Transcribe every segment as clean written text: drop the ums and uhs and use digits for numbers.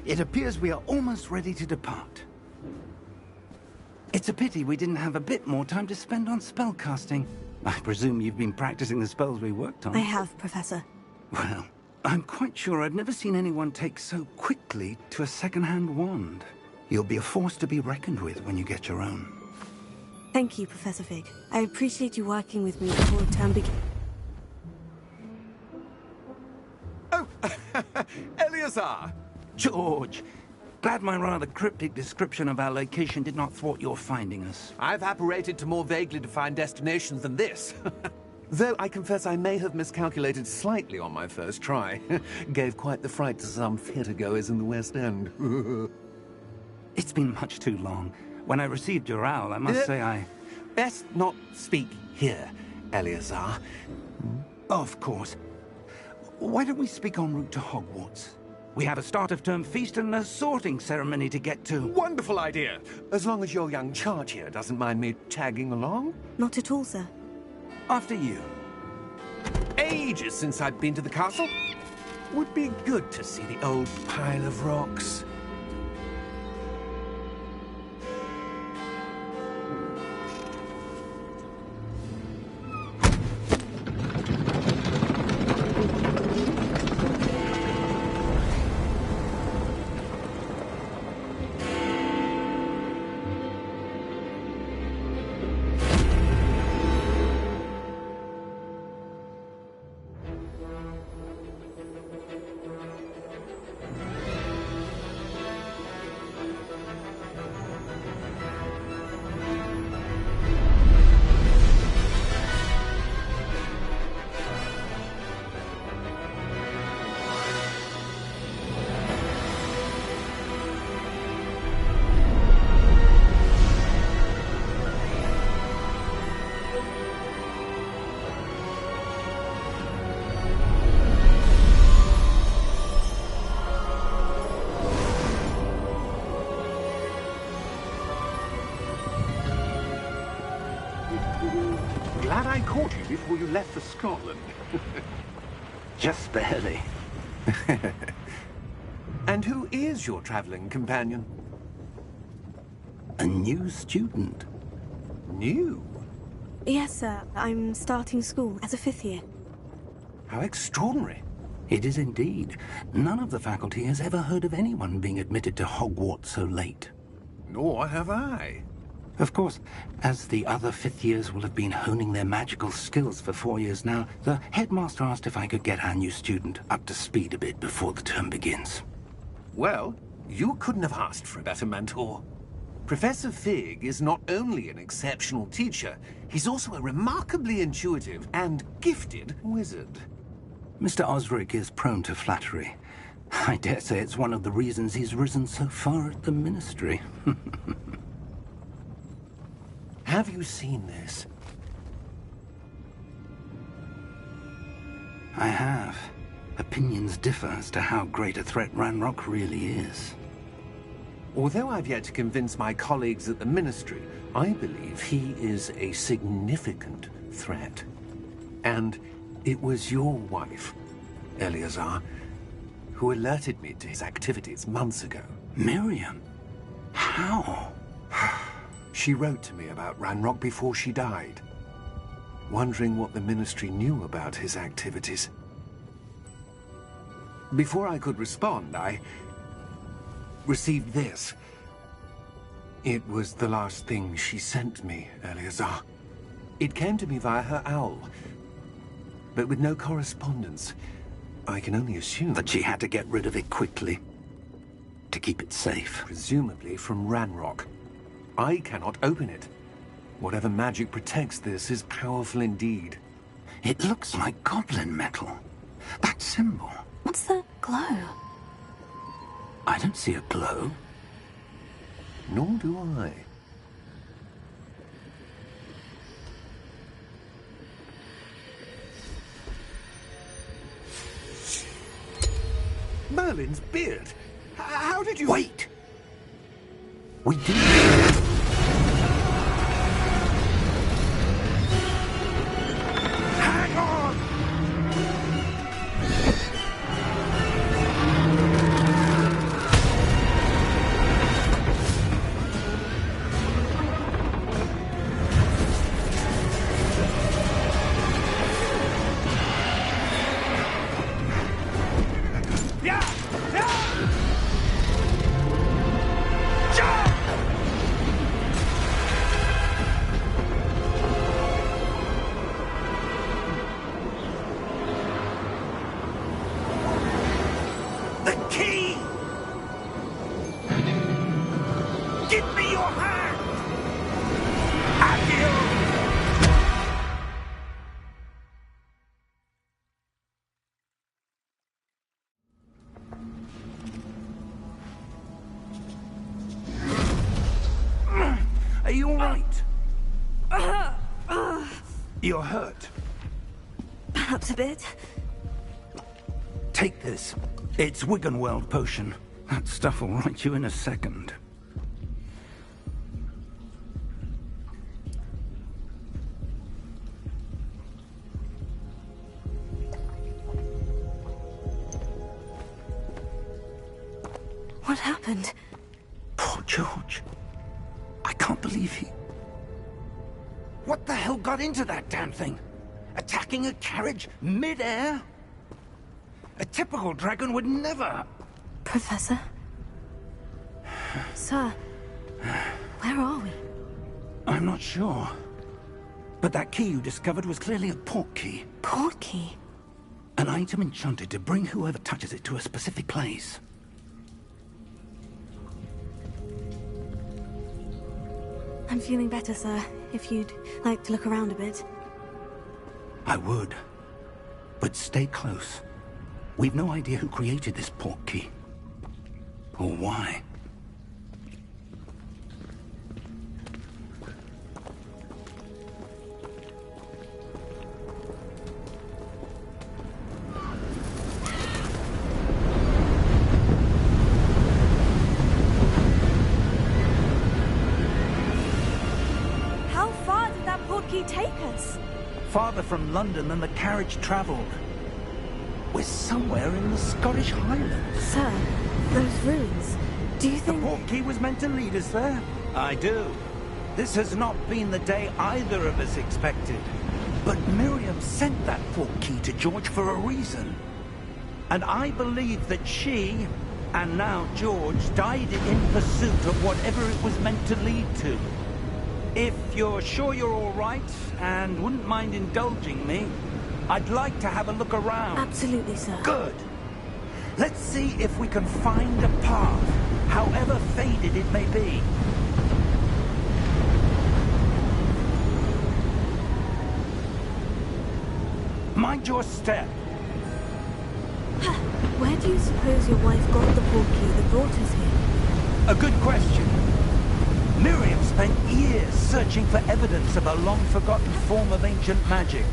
It appears we are almost ready to depart. It's a pity we didn't have a bit more time to spend on spellcasting. I presume you've been practicing the spells we worked on. I have, Professor. Well, I'm quite sure I've never seen anyone take so quickly to a second-hand wand. You'll be a force to be reckoned with when you get your own. Thank you, Professor Fig. I appreciate you working with me before the term begins. Oh, Eleazar! George! Glad my rather cryptic description of our location did not thwart your finding us. I've apparated to more vaguely defined destinations than this. Though I confess I may have miscalculated slightly on my first try. Gave quite the fright to some theatre-goers in the West End. It's been much too long. When I received your owl, I must say I... Best not speak here, Eleazar. Of course. Why don't we speak en route to Hogwarts? We have a start-of-term feast and a sorting ceremony to get to. Wonderful idea! As long as your young charge here doesn't mind me tagging along. Not at all, sir. After you. Ages since I've been to the castle. Would be good to see the old pile of rocks. Glad I caught you before you left for Scotland. Just barely. And who is your traveling companion? A new student. New? Yes, sir. I'm starting school as a 5th year. How extraordinary. It is indeed. None of the faculty has ever heard of anyone being admitted to Hogwarts so late. Nor have I. Of course, as the other 5th years will have been honing their magical skills for 4 years now, the headmaster asked if I could get our new student up to speed a bit before the term begins. Well, you couldn't have asked for a better mentor. Professor Fig is not only an exceptional teacher, he's also a remarkably intuitive and gifted wizard. Mr. Osric is prone to flattery. I dare say it's one of the reasons he's risen so far at the Ministry. Have you seen this? I have. Opinions differ as to how great a threat Ranrock really is. Although I've yet to convince my colleagues at the Ministry, I believe he is a significant threat. And it was your wife, Eleazar, who alerted me to his activities months ago. Miriam? How? She wrote to me about Ranrock before she died, wondering what the Ministry knew about his activities. Before I could respond, I received this. It was the last thing she sent me, Eleazar. It came to me via her owl, but with no correspondence. I can only assume that she had to get rid of it quickly, to keep it safe. Presumably from Ranrock. I cannot open it. Whatever magic protects this is powerful indeed. It looks like goblin metal. That symbol. What's the glow? I don't see a glow. Nor do I. Merlin's beard. How did you... Wait! We did... Hang on! Give me your hand! Adieu! Are you all right? You're hurt. Perhaps a bit. Take this. It's Wiggenweld potion. That stuff will right you in a second. What happened? Poor George. I can't believe he... What the hell got into that damn thing? Attacking a carriage mid-air? A typical dragon would never... Professor? Sir, where are we? I'm not sure. But that key you discovered was clearly a port key. Port key? An item enchanted to bring whoever touches it to a specific place. I'm feeling better, sir. If you'd like to look around a bit. I would. But stay close. We've no idea who created this port key. Or why. How far did that port key take us? Farther from London than the carriage travelled. We're somewhere in the Scottish Highlands. Sir, those ruins. Do you The think... port key was meant to lead us there? I do. This has not been the day either of us expected. But Miriam sent that port key to George for a reason. And I believe that she, and now George, died in pursuit of whatever it was meant to lead to. If you're sure you're all right, and wouldn't mind indulging me, I'd like to have a look around. Absolutely, sir. Good. Let's see if we can find a path, however faded it may be. Mind your step. Where do you suppose your wife got the port key that brought us here? A good question. Miriam spent years searching for evidence of a long-forgotten form of ancient magic.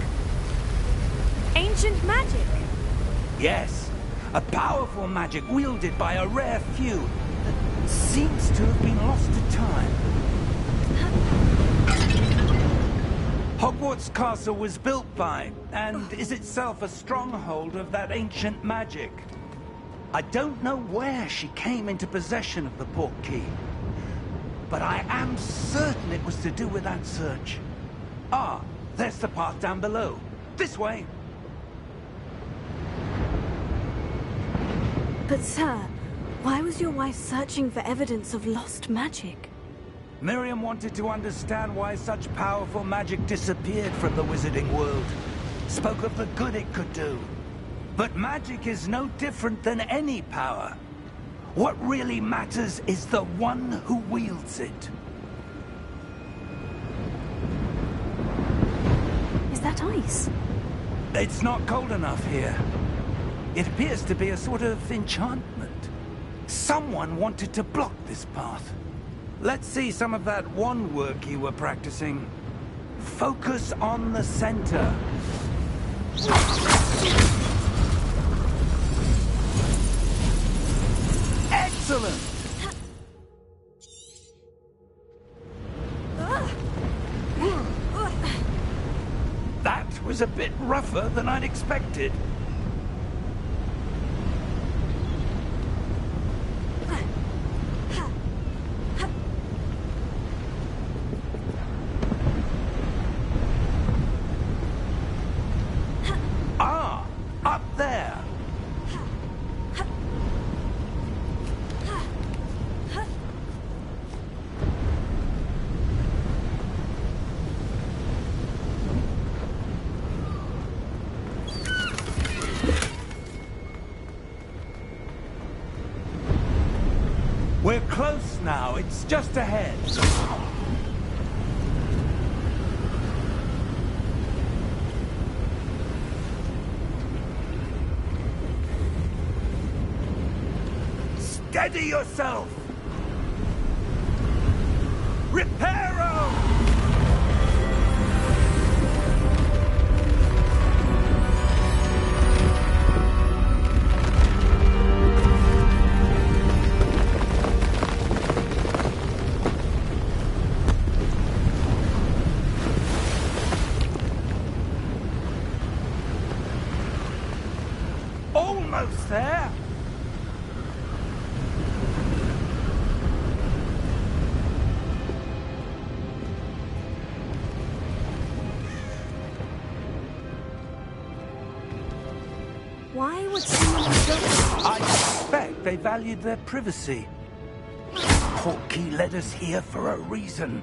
Ancient magic? Yes, a powerful magic wielded by a rare few that seems to have been lost to time. Hogwarts Castle was built by, and is itself a stronghold of that ancient magic. I don't know where she came into possession of the port key, but I am certain it was to do with that search. Ah, there's the path down below. This way. But sir, why was your wife searching for evidence of lost magic? Miriam wanted to understand why such powerful magic disappeared from the wizarding world. Spoke of the good it could do. But magic is no different than any power. What really matters is the one who wields it. Is that ice? It's not cold enough here. It appears to be a sort of enchantment. Someone wanted to block this path. Let's see some of that wand work you were practicing. Focus on the center. Excellent! That was a bit rougher than I'd expected. Ah, up there. We're close now. It's just ahead. Steady yourself! Reparo! Almost there! Why would someone have done this? I suspect they valued their privacy. Portkey led us here for a reason.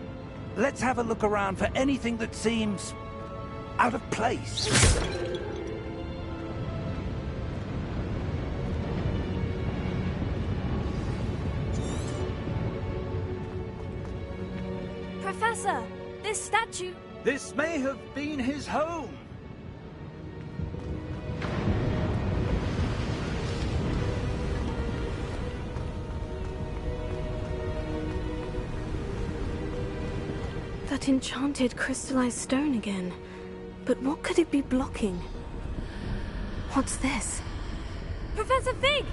Let's have a look around for anything that seems out of place. Professor, this statue... This may have been his home. That enchanted crystallized stone again. But what could it be blocking? What's this? Professor Fig!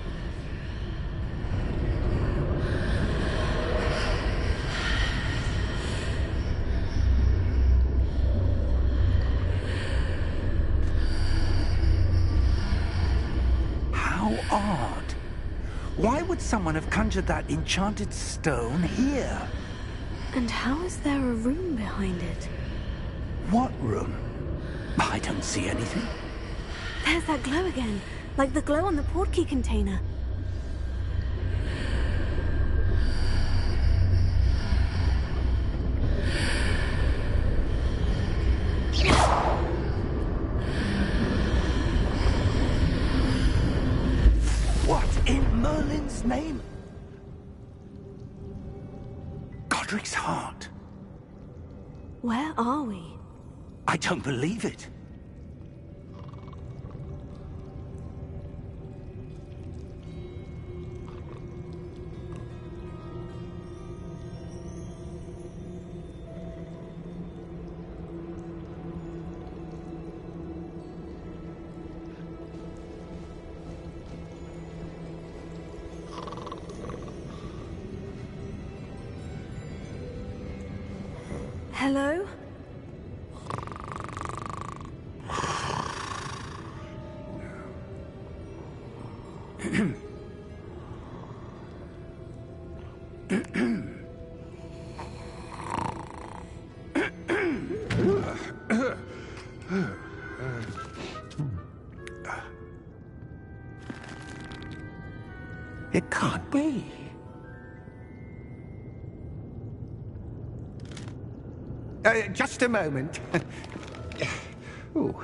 How odd. Why would someone have conjured that enchanted stone here? And how is there a room behind it? What room? I don't see anything. There's that glow again, like the glow on the portkey container. What in Merlin's name? Godric's heart. Where are we? I don't believe it. Hello? It can't be. Just a moment. Oh.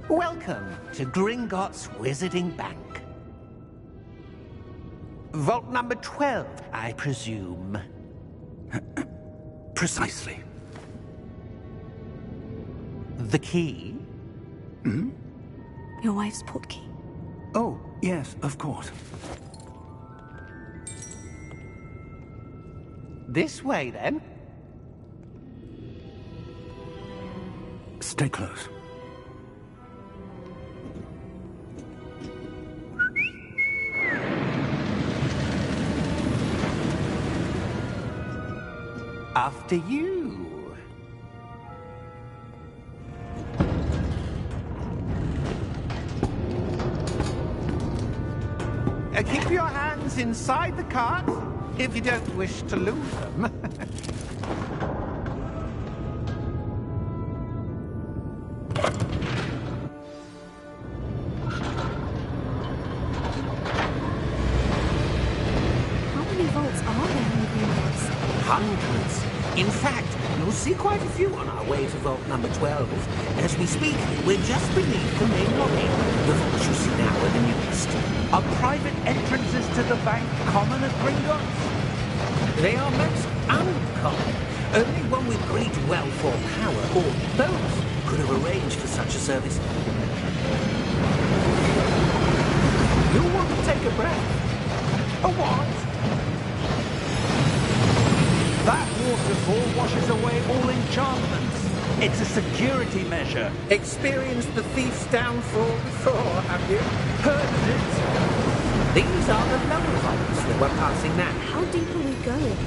Welcome to Gringotts Wizarding Bank. Vault number 12, I presume. Precisely. The key? Hmm? Your wife's portkey. Oh, yes, of course. This way, then. Stay close. After you. Keep your hands inside the cart if you don't wish to lose them. How many vaults are there in Gringotts? Hundreds. In fact, you'll see quite a few on our way to vault number 12. As we speak, we're just beneath the main lobby. The vaults you see now are the newest. Are private entrances to the bank common at Gringotts? They are most uncommon. Only one with great wealth or power, or both, could have arranged for such a service. You'll want to take a breath. A what? That waterfall washes away all enchantments. It's a security measure. Experienced the thief's downfall before, have you? Heard of it? These are the lower vaults that we're passing now. How deep are we going?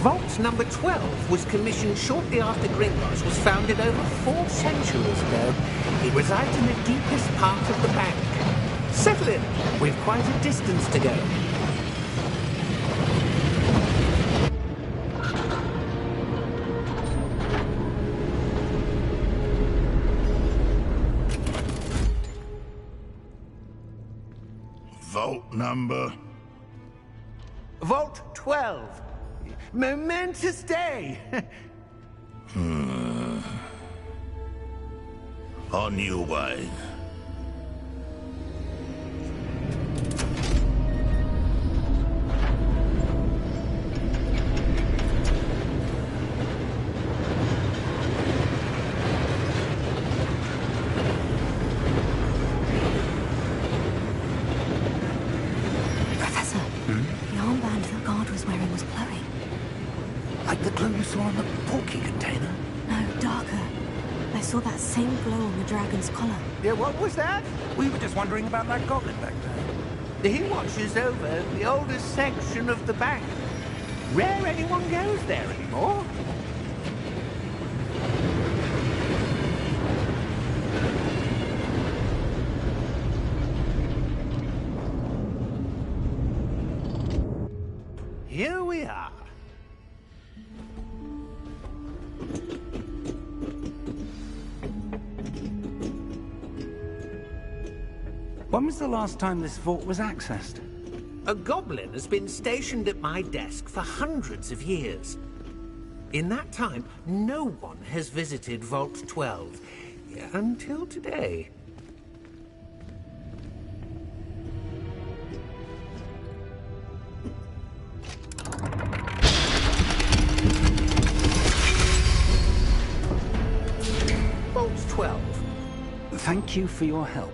Vault number 12 was commissioned shortly after Gringotts was founded over 4 centuries ago. It resides in the deepest part of the bank. Settle in. We've quite a distance to go. Vault number? Vault 12. Momentous day. On your way. Professor, the armband the guard was wearing was glowing. Like the glow you saw on the porky container? No, darker. I saw that same glow on the dragon's collar. Yeah, what was that? We were just wondering about that goblin back there. He watches over the oldest section of the bank. Rare anyone goes there anymore. Here we are. When was the last time this vault was accessed? A goblin has been stationed at my desk for hundreds of years. In that time, no one has visited Vault 12. Until today. Vault 12. Thank you for your help.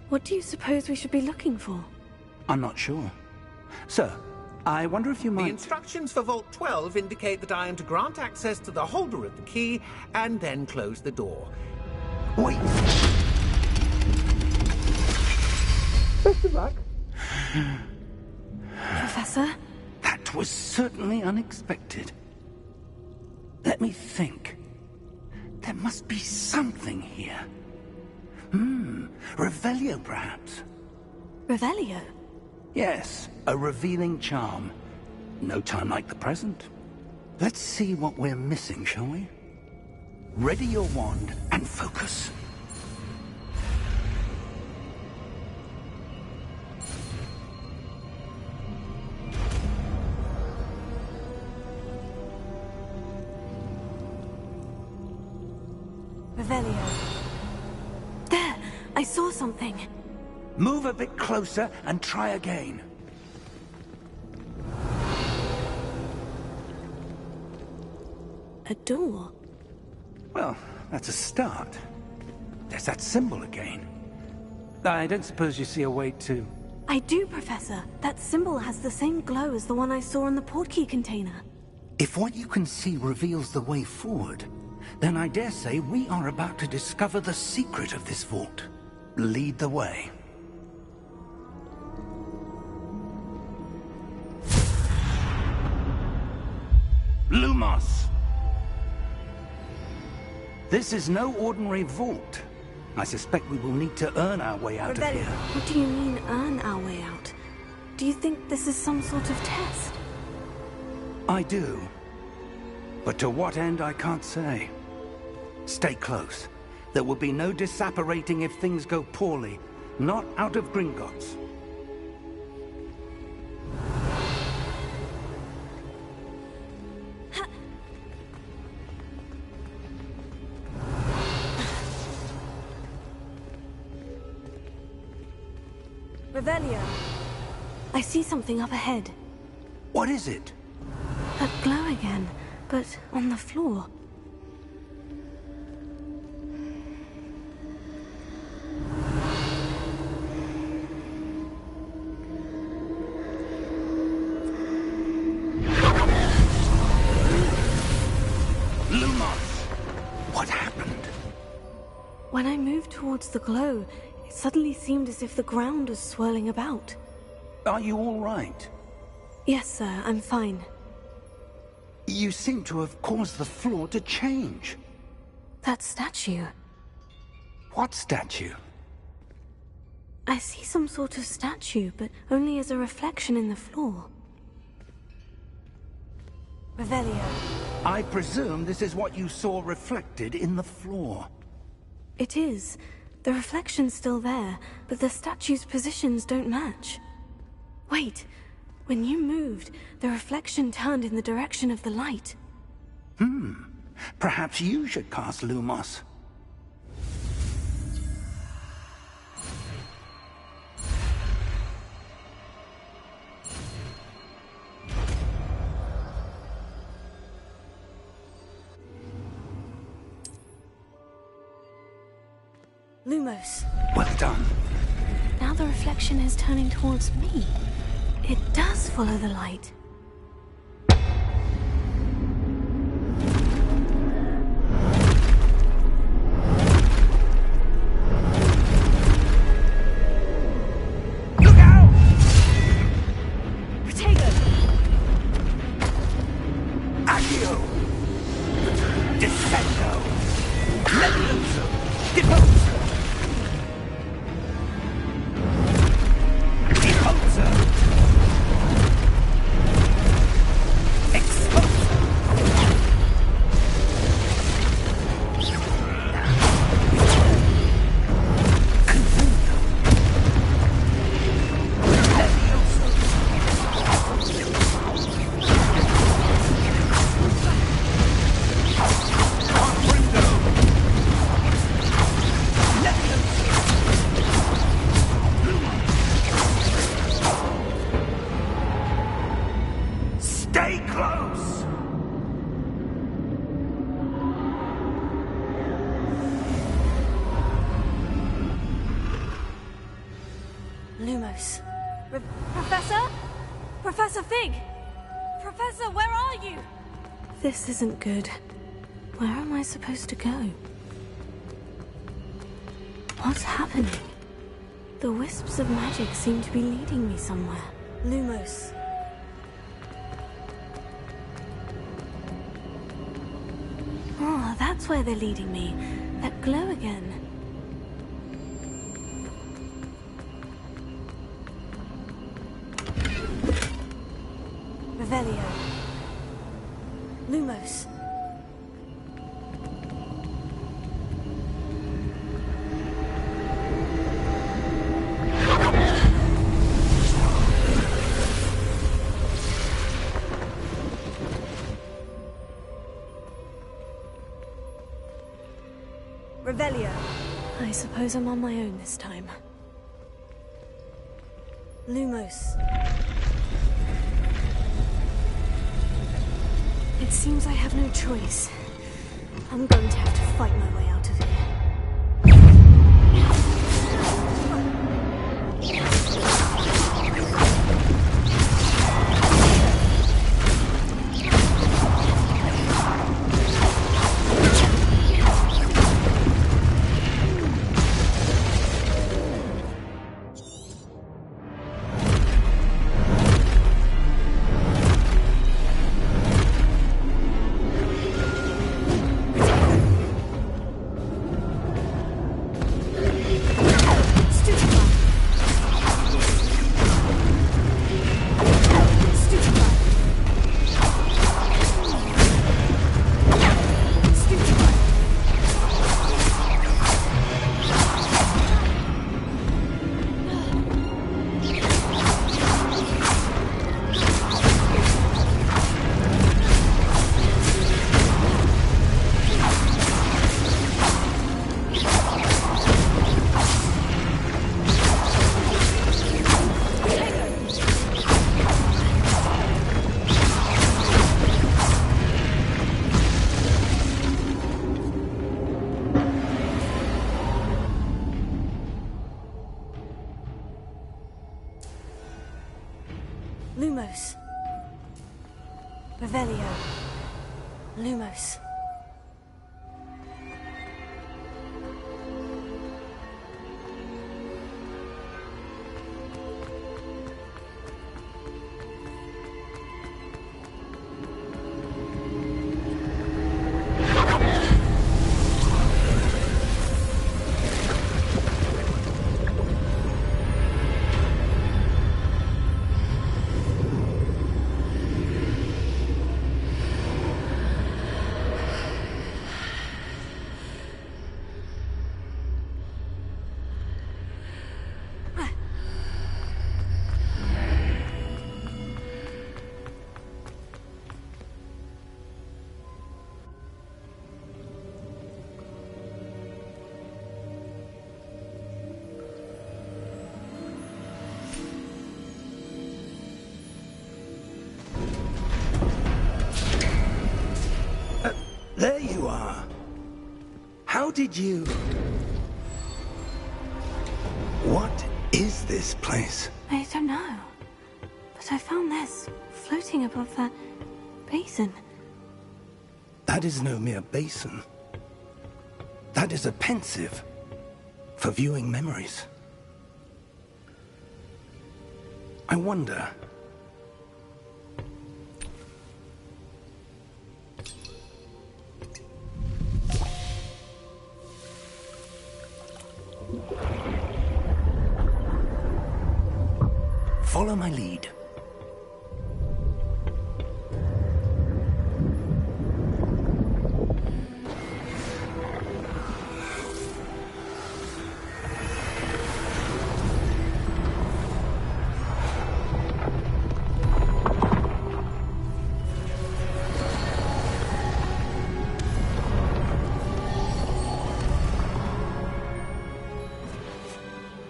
What do you suppose we should be looking for? I'm not sure. Sir, I wonder if you The might... instructions for Vault 12 indicate that I am to grant access to the holder of the key and then close the door. Wait! Best of luck. Professor? That was certainly unexpected. Let me think. There must be something here. Revelio, perhaps? Revelio? Yes, a revealing charm. No time like the present. Let's see what we're missing, shall we? Ready your wand and focus. Revelio. There! I saw something. Move a bit closer and try again. A door. Well, that's a start. There's that symbol again. I don't suppose you see a way to... I do, Professor. That symbol has the same glow as the one I saw in the portkey container. If what you can see reveals the way forward, then I dare say we are about to discover the secret of this vault. Lead the way. Lumos! This is no ordinary vault. I suspect we will need to earn our way out of here. What do you mean, earn our way out? Do you think this is some sort of test? I do. But to what end, I can't say. Stay close. There will be no disapparating if things go poorly. Not out of Gringotts. Revelio. I see something up ahead. What is it? That glow again, but on the floor. Lumos! What happened? When I moved towards the glow, it suddenly seemed as if the ground was swirling about. Are you all right? Yes, sir, I'm fine. You seem to have caused the floor to change. That statue. What statue? I see some sort of statue, but only as a reflection in the floor. Revelio. I presume this is what you saw reflected in the floor. It is. The reflection's still there, but the statue's positions don't match. Wait. When you moved, the reflection turned in the direction of the light. Perhaps you should cast Lumos. Lumos. Well done. Now the reflection is turning towards me. It does follow the light. Look out! Protego! Accio! Descendo! Levioso! Deposa! Deposa! Stay close! Lumos. Professor? Professor Fig! Professor, where are you? This isn't good. Where am I supposed to go? What's happening? The wisps of magic seem to be leading me somewhere. Lumos. Oh, that's where they're leading me. That glow again. Revelio. Lumos. Revelio. I suppose I'm on my own this time. Lumos. It seems I have no choice. I'm going to have to fight my way out of here. Revelio. Lumos. There you are. How did you... What is this place? I don't know. But I found this floating above that basin. That is no mere basin. That is a pensive for viewing memories. I wonder... Follow my lead.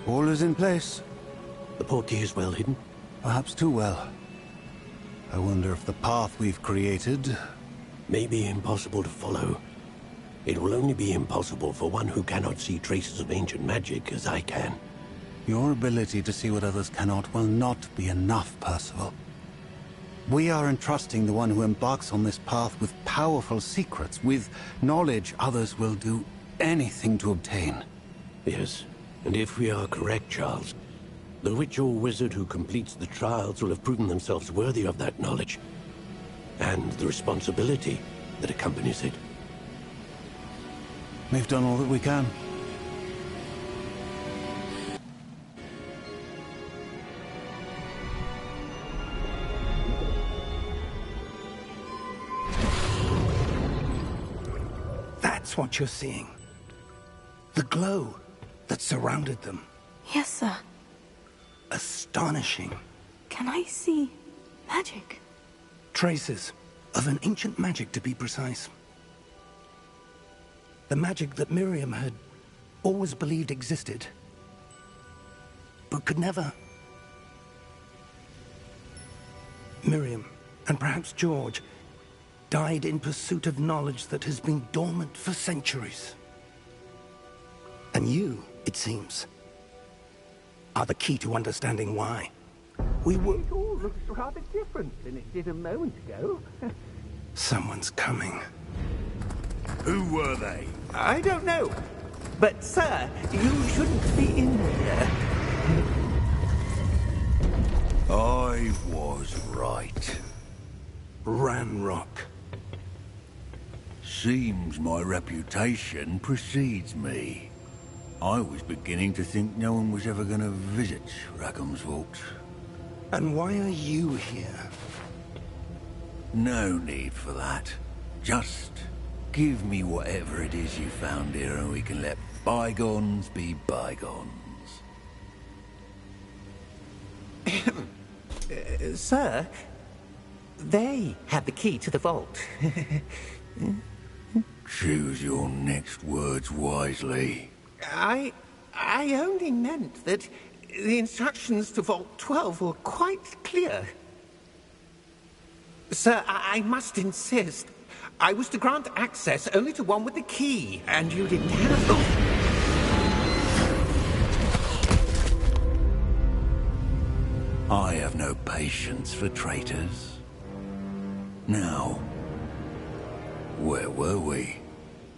All is in place. The portkey is well hidden. Perhaps too well. I wonder if the path we've created... May be impossible to follow. It will only be impossible for one who cannot see traces of ancient magic as I can. Your ability to see what others cannot will not be enough, Percival. We are entrusting the one who embarks on this path with powerful secrets, with knowledge others will do anything to obtain. Yes, and if we are correct, Charles, the witch or wizard who completes the trials will have proven themselves worthy of that knowledge, and the responsibility that accompanies it. We've done all that we can. That's what you're seeing. The glow that surrounded them. Yes, sir. Astonishing. Can I see magic? Traces of an ancient magic, to be precise. The magic that Miriam had always believed existed, but could never. Miriam, and perhaps George, died in pursuit of knowledge that has been dormant for centuries. And you, it seems, are the key to understanding why. We were... It all looks rather different than it did a moment ago. Someone's coming. Who were they? I don't know. But, sir, you shouldn't be in here. I was right. Ranrock. Seems my reputation precedes me. I was beginning to think no one was ever going to visit Rackham's vault. And why are you here? No need for that. Just give me whatever it is you found here and we can let bygones be bygones. Sir, they had the key to the vault. Choose your next words wisely. I only meant that the instructions to Vault 12 were quite clear. Sir, I must insist. I was to grant access only to one with the key, and you didn't have them. I have no patience for traitors. Now, where were we?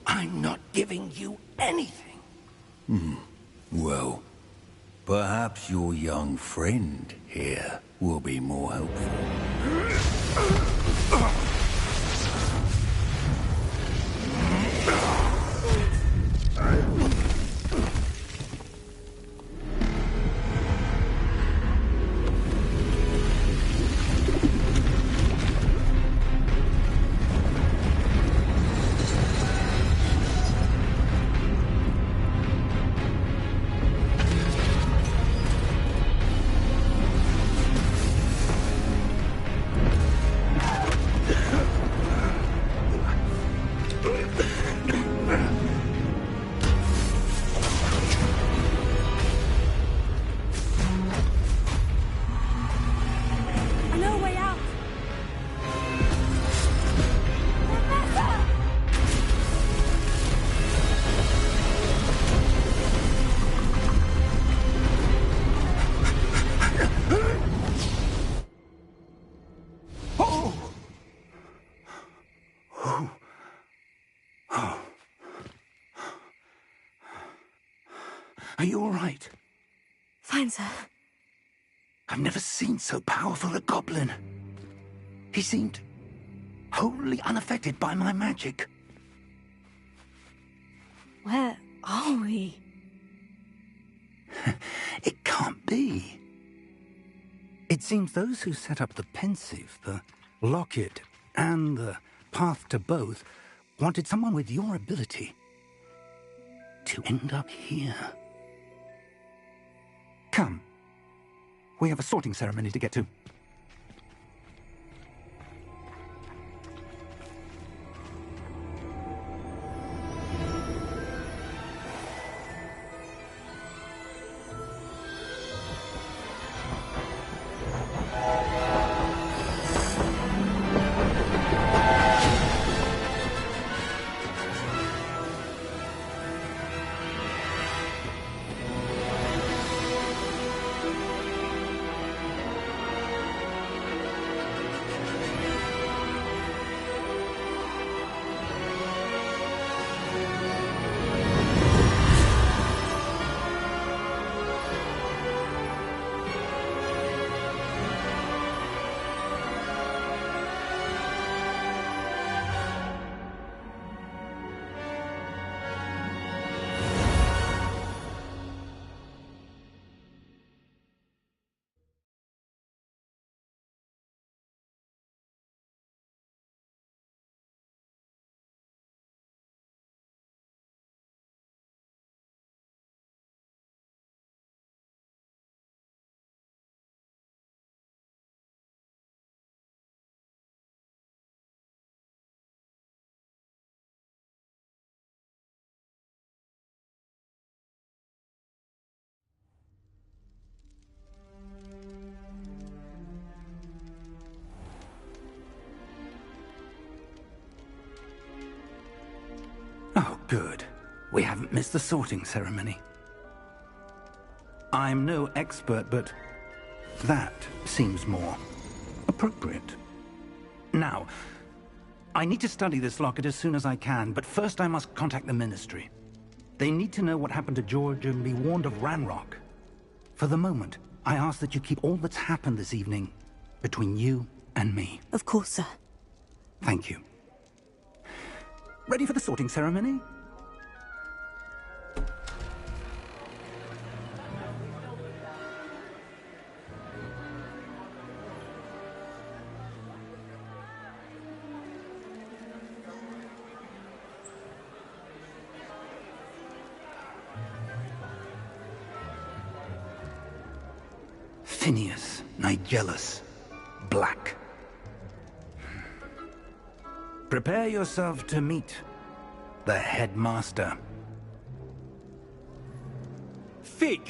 I'm not giving you anything. Well, perhaps your young friend here will be more helpful. No way out! Are you all right? Fine, sir. I've never seen so powerful a goblin. He seemed wholly unaffected by my magic. Where are we? It can't be. It seems those who set up the pensive, the locket, and the path to both wanted someone with your ability to end up here. Come. We have a sorting ceremony to get to. Oh, good. We haven't missed the sorting ceremony. I'm no expert, but that seems more appropriate. Now, I need to study this locket as soon as I can, but first I must contact the Ministry. They need to know what happened to George and be warned of Ranrock. For the moment, I ask that you keep all that's happened this evening between you and me. Of course, sir. Thank you. Ready for the sorting ceremony? Phineas, Nigellus, Black. Prepare yourself to meet the headmaster. Fig,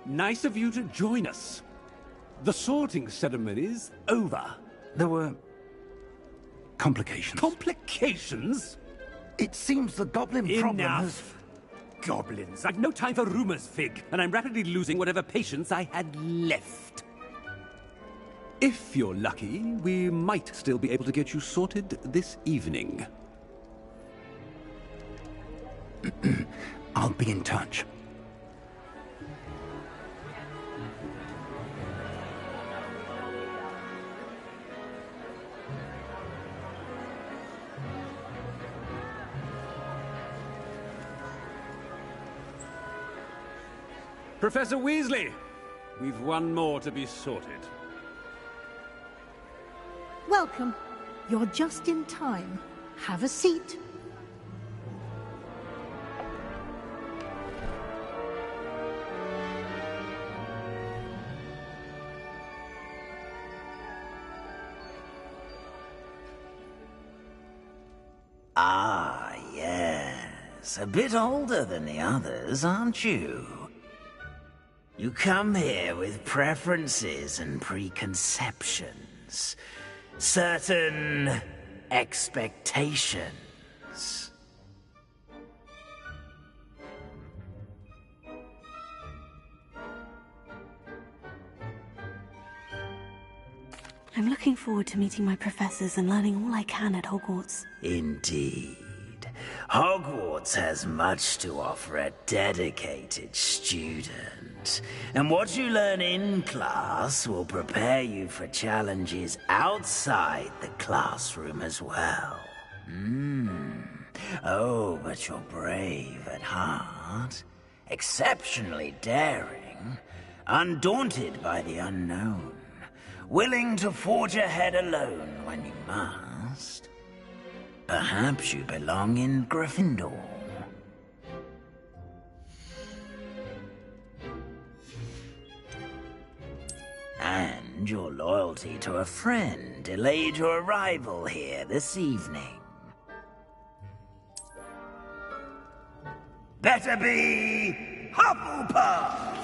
nice of you to join us. The sorting ceremony's over. There were complications. Complications? It seems the goblin problem has... Enough! Goblins. I've no time for rumors, Fig, and I'm rapidly losing whatever patience I had left. If you're lucky, we might still be able to get you sorted this evening. I'll be in touch. Professor Weasley, we've one more to be sorted. Welcome. You're just in time. Have a seat. Ah, yes. A bit older than the others, aren't you? You come here with preferences and preconceptions. Certain expectations. I'm looking forward to meeting my professors and learning all I can at Hogwarts. Indeed. Hogwarts has much to offer a dedicated student. And what you learn in class will prepare you for challenges outside the classroom as well. Oh, but you're brave at heart. Exceptionally daring. Undaunted by the unknown. Willing to forge ahead alone when you must. Perhaps you belong in Gryffindor. And your loyalty to a friend delayed your arrival here this evening. Better be Hufflepuff!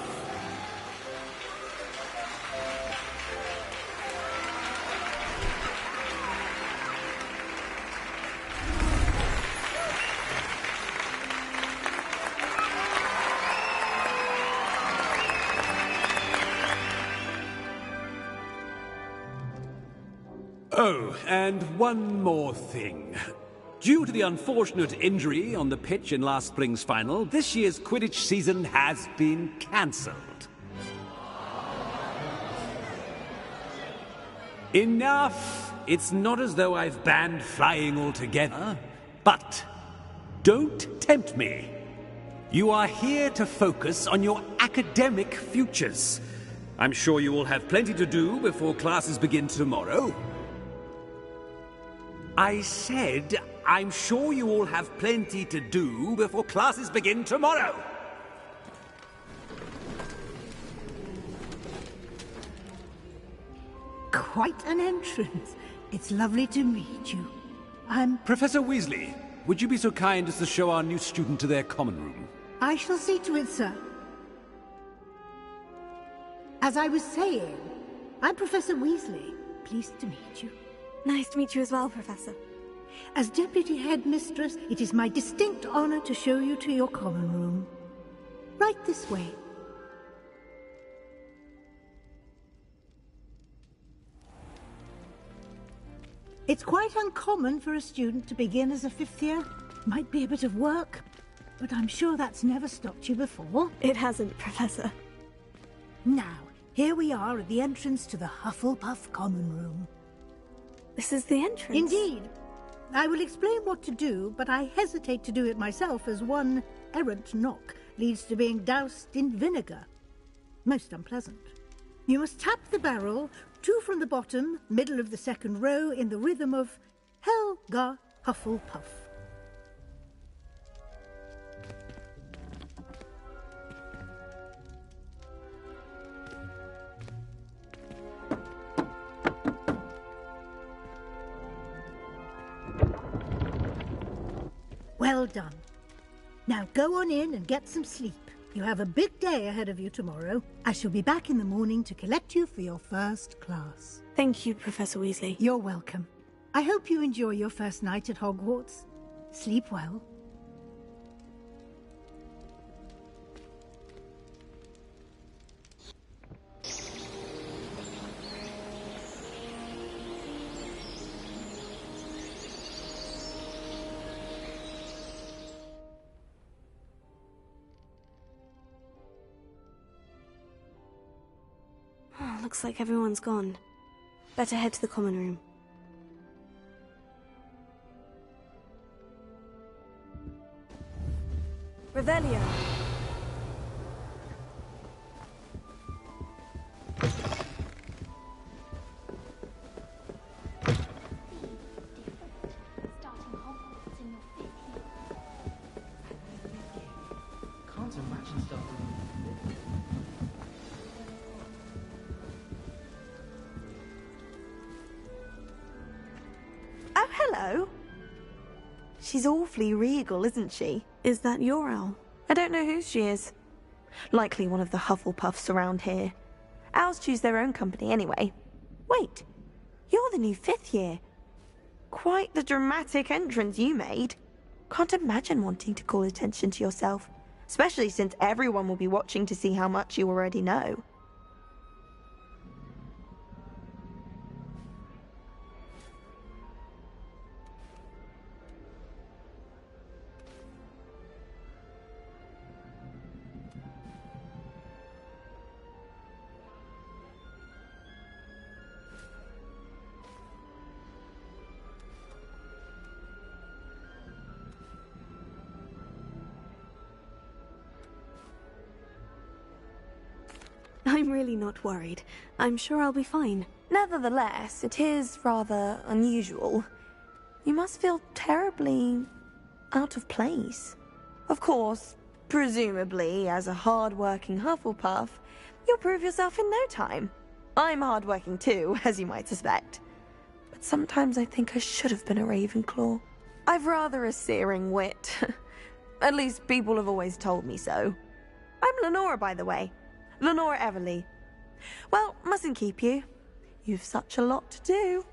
Oh, and one more thing. Due to the unfortunate injury on the pitch in last spring's final, this year's Quidditch season has been cancelled. Enough! It's not as though I've banned flying altogether. But don't tempt me. You are here to focus on your academic futures. I'm sure you will have plenty to do before classes begin tomorrow. I said, I'm sure you all have plenty to do before classes begin tomorrow. Quite an entrance. It's lovely to meet you. Professor Weasley, would you be so kind as to show our new student to their common room? I shall see to it, sir. As I was saying, I'm Professor Weasley. Pleased to meet you. Nice to meet you as well, Professor. As Deputy Headmistress, it is my distinct honor to show you to your common room. Right this way. It's quite uncommon for a student to begin as a fifth year. Might be a bit of work, but I'm sure that's never stopped you before. It hasn't, Professor. Now, here we are at the entrance to the Hufflepuff common room. This is the entrance? Indeed. I will explain what to do, but I hesitate to do it myself as one errant knock leads to being doused in vinegar. Most unpleasant. You must tap the barrel, 2 from the bottom, middle of the second row, in the rhythm of Helga Hufflepuff. Well done. Now go on in and get some sleep. You have a big day ahead of you tomorrow. I shall be back in the morning to collect you for your first class. Thank you, Professor Weasley. You're welcome. I hope you enjoy your first night at Hogwarts. Sleep well. Looks like everyone's gone. Better head to the common room. Revelio! Can't imagine starting. Oh, hello. She's awfully regal, isn't she? Is that your owl? I don't know who she is. Likely one of the Hufflepuffs around here. Owls choose their own company anyway. Wait, you're the new 5th year. Quite the dramatic entrance you made. Can't imagine wanting to call attention to yourself, especially since everyone will be watching to see how much you already know. I'm really not worried. I'm sure I'll be fine. Nevertheless, it is rather unusual. You must feel terribly out of place. Of course, presumably, as a hard-working Hufflepuff, you'll prove yourself in no time. I'm hard-working too, as you might suspect. But sometimes I think I should have been a Ravenclaw. I've rather a searing wit. At least people have always told me so. I'm Lenora, by the way. Lenora Everly. Well, mustn't keep you. You've such a lot to do.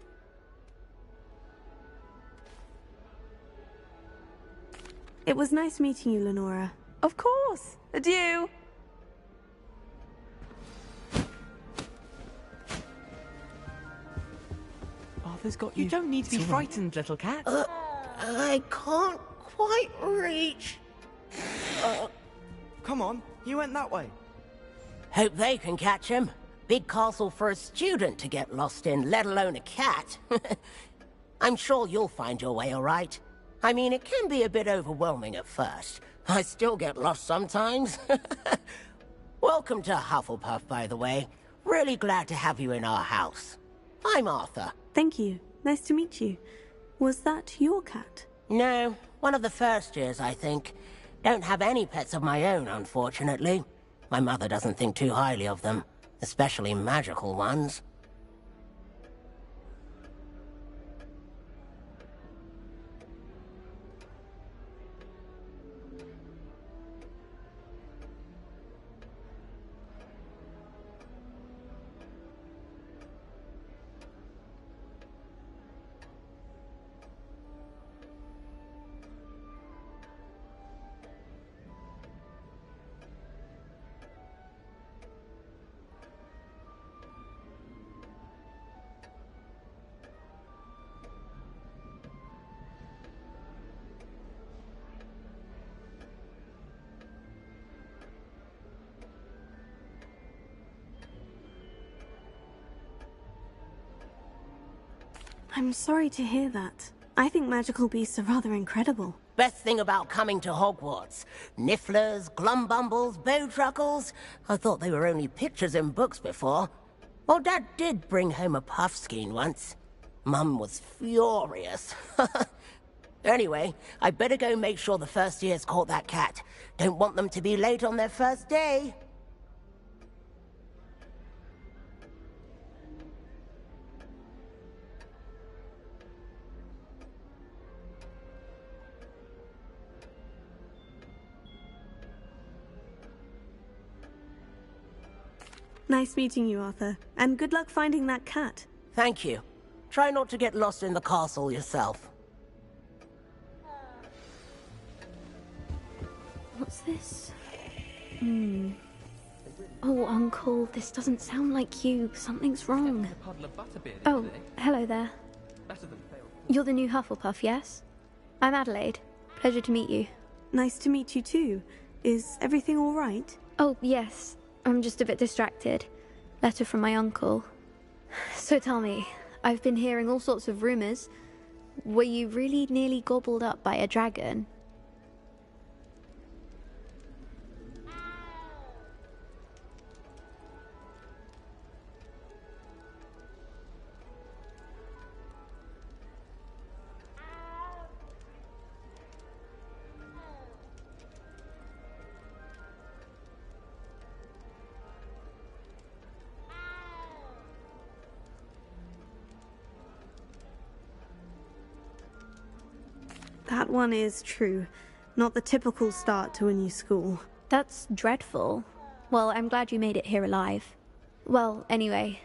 It was nice meeting you, Lenora. Of course. Adieu. Arthur's got you. You don't need to be frightened, little cat. I can't quite reach. Come on, you went that way. Hope they can catch him. Big castle for a student to get lost in, let alone a cat. I'm sure you'll find your way all right. I mean, it can be a bit overwhelming at first. I still get lost sometimes. Welcome to Hufflepuff, by the way. Really glad to have you in our house. I'm Arthur. Thank you. Nice to meet you. Was that your cat? No, one of the first years, I think. Don't have any pets of my own, unfortunately. My mother doesn't think too highly of them, especially magical ones. I'm sorry to hear that. I think magical beasts are rather incredible. Best thing about coming to Hogwarts. Nifflers, glumbumbles, bowtruckles. I thought they were only pictures in books before. Well, Dad did bring home a puffskein once. Mum was furious. Anyway, I better go make sure the first years caught that cat. Don't want them to be late on their first day. Nice meeting you, Arthur. And good luck finding that cat. Thank you. Try not to get lost in the castle yourself. What's this? Oh, Uncle, this doesn't sound like you. Something's wrong. Oh, hello there. You're the new Hufflepuff, yes? I'm Adelaide. Pleasure to meet you. Nice to meet you too. Is everything all right? Oh, yes. I'm just a bit distracted. Letter from my uncle. So tell me, I've been hearing all sorts of rumors. Were you really nearly gobbled up by a dragon? That one is true. Not the typical start to a new school. That's dreadful. Well, I'm glad you made it here alive. Well, anyway,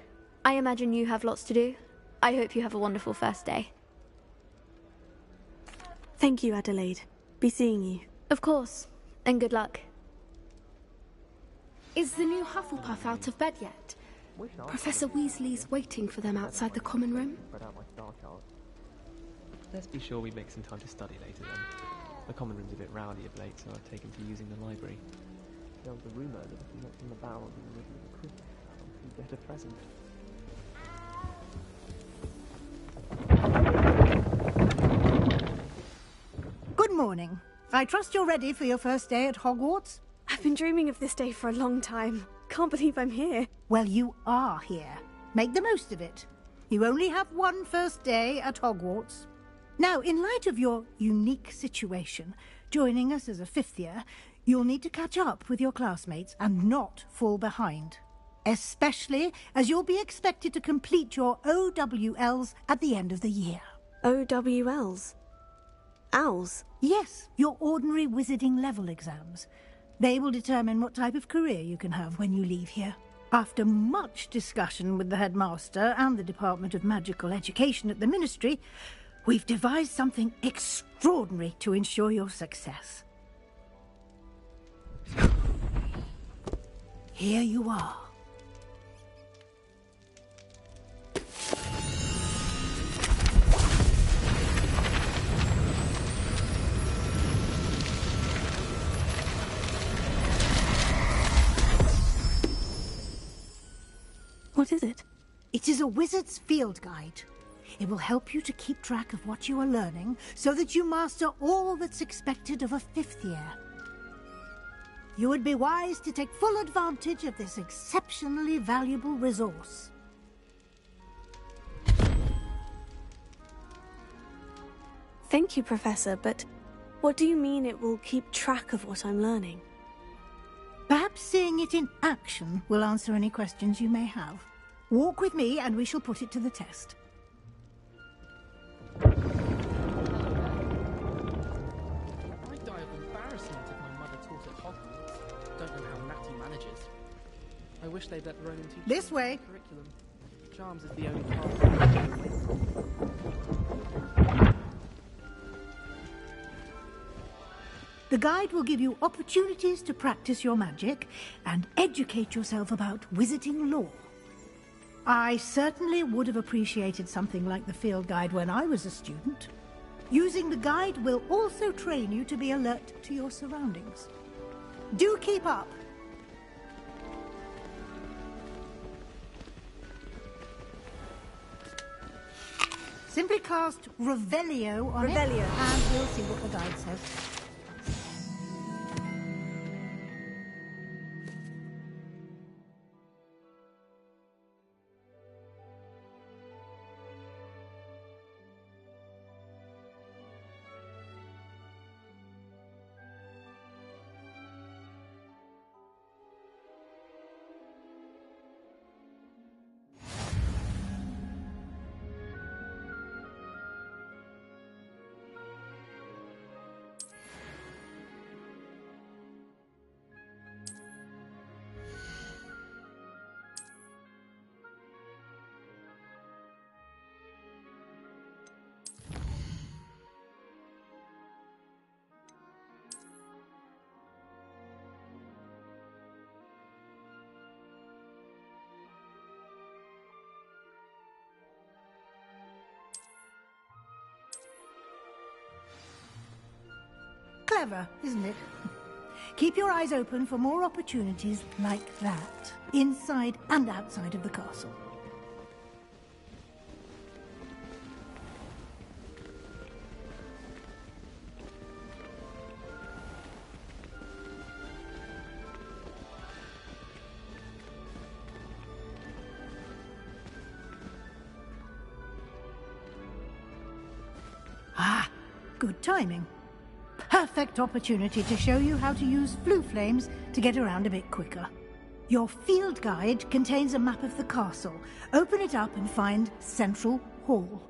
I imagine you have lots to do. I hope you have a wonderful first day. Thank you, Adelaide. Be seeing you. Of course, and good luck. Is the new Hufflepuff out of bed yet? Professor Weasley's waiting for them outside the common room. Let's be sure we make some time to study later then. The common room's a bit rowdy of late, so I've taken to using the library. There was a rumour that if you knocked on the barrel in the middle of a Christmas carol, you'd get a present. Good morning. I trust you're ready for your first day at Hogwarts? I've been dreaming of this day for a long time. Can't believe I'm here. Well, you are here. Make the most of it. You only have one first day at Hogwarts. Now, in light of your unique situation, joining us as a fifth year, you'll need to catch up with your classmates and not fall behind. Especially as you'll be expected to complete your OWLs at the end of the year. OWLs? Owls? Yes, your ordinary wizarding level exams. They will determine what type of career you can have when you leave here. After much discussion with the headmaster and the Department of Magical Education at the Ministry, we've devised something extraordinary to ensure your success. Here you are. What is it? It is a wizard's field guide. It will help you to keep track of what you are learning so that you master all that's expected of a fifth year. You would be wise to take full advantage of this exceptionally valuable resource. Thank you, Professor, but what do you mean it will keep track of what I'm learning? Perhaps seeing it in action will answer any questions you may have. Walk with me and we shall put it to the test. I'd die of embarrassment if my mother taught at Hogwarts. Don't know how Matty manages. I wish they'd let their own teachers This way. curriculum. Charms is the only path. The guide will give you opportunities to practice your magic and educate yourself about wizarding lore. I certainly would have appreciated something like the field guide when I was a student. Using the guide will also train you to be alert to your surroundings. Do keep up! Simply cast Revelio on it, and we'll see what the guide says. Clever, isn't it? Keep your eyes open for more opportunities like that, inside and outside of the castle. Ah, good timing. Perfect opportunity to show you how to use flue flames to get around a bit quicker. Your field guide contains a map of the castle. Open it up and find Central Hall.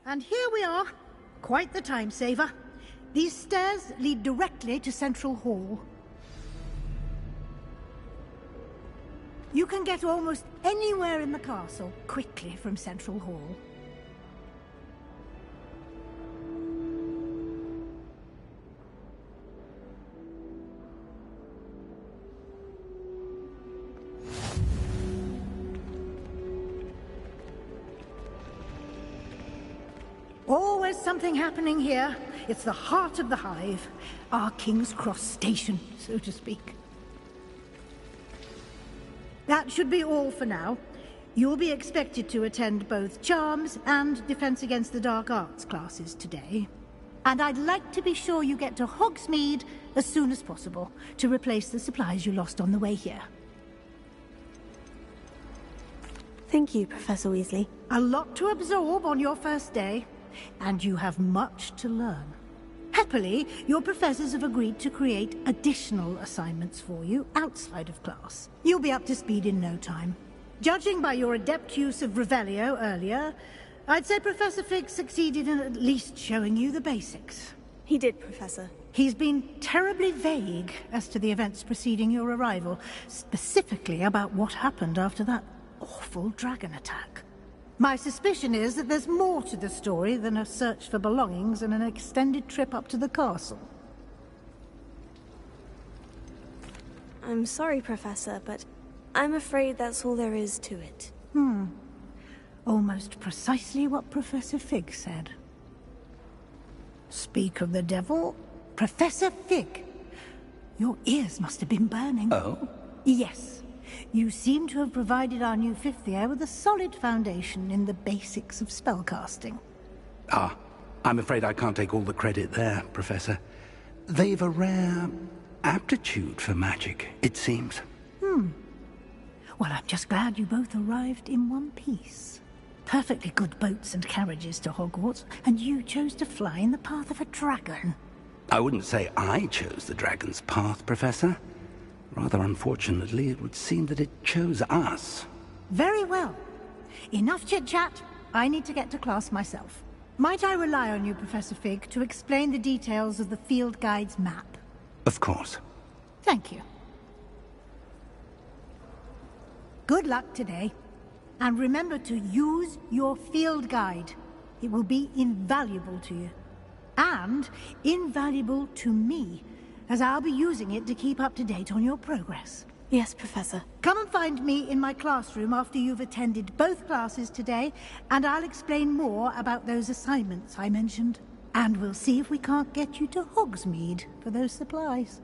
And here we are. Quite the time saver. These stairs lead directly to Central Hall. You can get almost anywhere in the castle quickly from Central Hall. Always something happening here. It's the heart of the hive. Our King's Cross station, so to speak. That should be all for now. You'll be expected to attend both Charms and Defense Against the Dark Arts classes today. And I'd like to be sure you get to Hogsmeade as soon as possible to replace the supplies you lost on the way here. Thank you, Professor Weasley. A lot to absorb on your first day, and you have much to learn. Happily, your professors have agreed to create additional assignments for you outside of class. You'll be up to speed in no time. Judging by your adept use of Revelio earlier, I'd say Professor Fig succeeded in at least showing you the basics. He did, Professor. He's been terribly vague as to the events preceding your arrival, specifically about what happened after that awful dragon attack. My suspicion is that there's more to the story than a search for belongings and an extended trip up to the castle. I'm sorry, Professor, but I'm afraid that's all there is to it. Almost precisely what Professor Fig said. Speak of the devil, Professor Fig. Your ears must have been burning. Oh? Yes. You seem to have provided our new fifth year with a solid foundation in the basics of spellcasting. Ah, I'm afraid I can't take all the credit there, Professor. They've a rare aptitude for magic, it seems. Well, I'm just glad you both arrived in one piece. Perfectly good boats and carriages to Hogwarts, and you chose to fly in the path of a dragon. I wouldn't say I chose the dragon's path, Professor. Rather unfortunately, it would seem that it chose us. Very well. Enough chit-chat. I need to get to class myself. Might I rely on you, Professor Fig, to explain the details of the field guide's map? Of course. Thank you. Good luck today. And remember to use your field guide. It will be invaluable to you. And invaluable to me, as I'll be using it to keep up to date on your progress. Yes, Professor. Come and find me in my classroom after you've attended both classes today, and I'll explain more about those assignments I mentioned. And we'll see if we can't get you to Hogsmeade for those supplies.